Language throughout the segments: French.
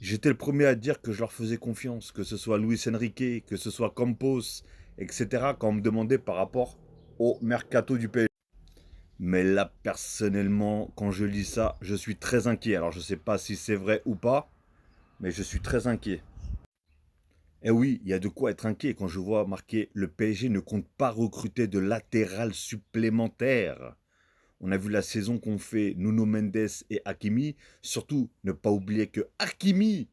J'étais le premier à dire que je leur faisais confiance, que ce soit Luis Enrique, que ce soit Campos, etc., quand on me demandait par rapport au mercato du PSG. Mais là, personnellement, quand je lis ça, je suis très inquiet. Alors, je ne sais pas si c'est vrai ou pas, mais je suis très inquiet. Et oui, il y a de quoi être inquiet quand je vois marqué le PSG ne compte pas recruter de latéral supplémentaire. On a vu la saison qu'ont fait Nuno Mendes et Hakimi. Surtout, ne pas oublier que Hakimi,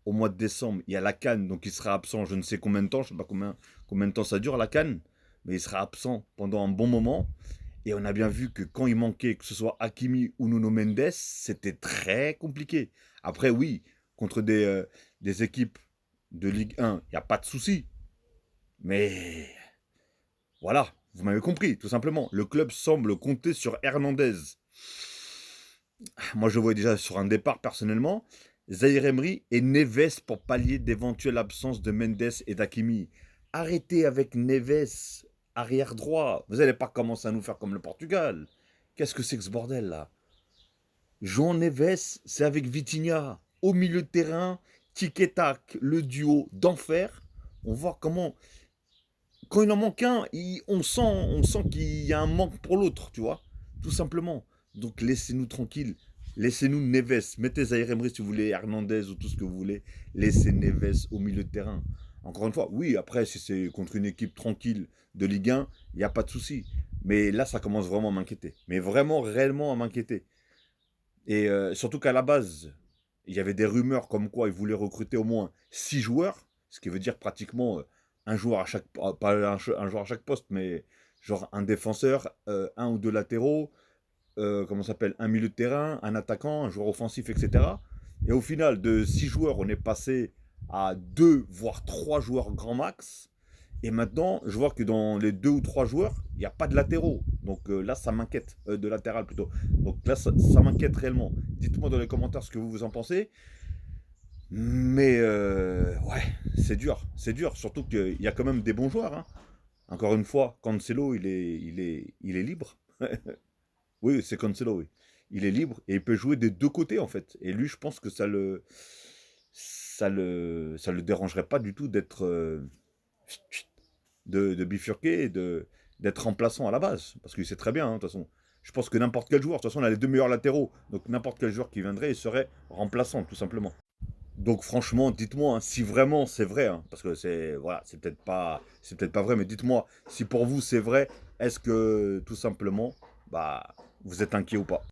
au mois de décembre, il y a la CAN, donc il sera absent je ne sais combien de temps, je ne sais pas combien de temps ça dure la CAN, mais il sera absent pendant un bon moment. Et on a bien vu que quand il manquait, que ce soit Hakimi ou Nuno Mendes, c'était très compliqué. Après, oui, contre des équipes de Ligue 1, il n'y a pas de souci. Mais voilà, vous m'avez compris, tout simplement. Le club semble compter sur Hernandez. Moi, je vois déjà sur un départ personnellement. Zahir Emery et Neves pour pallier d'éventuelles absences de Mendes et d'Hakimi. Arrêtez avec Neves, arrière droit. Vous n'allez pas commencer à nous faire comme le Portugal. Qu'est-ce que c'est que ce bordel là? João Neves, c'est avec Vitinha. Au milieu de terrain, tic et tac, le duo d'enfer. On voit comment, quand il en manque un, on sent qu'il y a un manque pour l'autre, tu vois, tout simplement. Donc laissez-nous tranquilles. Laissez-nous Neves. Mettez Zaire Emery si vous voulez, Hernandez ou tout ce que vous voulez. Laissez Neves au milieu de terrain. Encore une fois, oui, après, si c'est contre une équipe tranquille de Ligue 1, il n'y a pas de souci. Mais là, ça commence vraiment à m'inquiéter. Mais vraiment, réellement à m'inquiéter. Et surtout qu'à la base, il y avait des rumeurs comme quoi ils voulaient recruter au moins 6 joueurs, ce qui veut dire pratiquement un joueur à chaque, pas un joueur à chaque poste, mais genre un défenseur, un ou deux latéraux, comment ça s'appelle, un milieu de terrain, un attaquant, un joueur offensif, etc. Et au final, de 6 joueurs, on est passé à 2 voire 3 joueurs grand max. Et maintenant, je vois que dans les 2 ou 3 joueurs, il n'y a pas de latéraux. Donc là, ça m'inquiète, de latéral plutôt. Donc là, ça m'inquiète réellement. Dites-moi dans les commentaires ce que vous en pensez. Mais ouais, c'est dur, c'est dur. Surtout qu'il y a quand même des bons joueurs, hein. Encore une fois, Cancelo, il est libre. Oui, c'est Cancelo, oui. Il est libre et il peut jouer des deux côtés en fait. Et lui, je pense que ça le dérangerait pas du tout d'être de bifurquer et d'être remplaçant à la base. Parce qu'il sait très bien, hein, de toute façon. Je pense que n'importe quel joueur, de toute façon, on a les 2 meilleurs latéraux. Donc n'importe quel joueur qui viendrait, il serait remplaçant, tout simplement. Donc franchement, dites-moi hein, si vraiment c'est vrai, hein, parce que c'est voilà, c'est peut-être pas vrai, mais dites-moi si pour vous c'est vrai, est-ce que tout simplement, bah, vous êtes inquiet ou pas?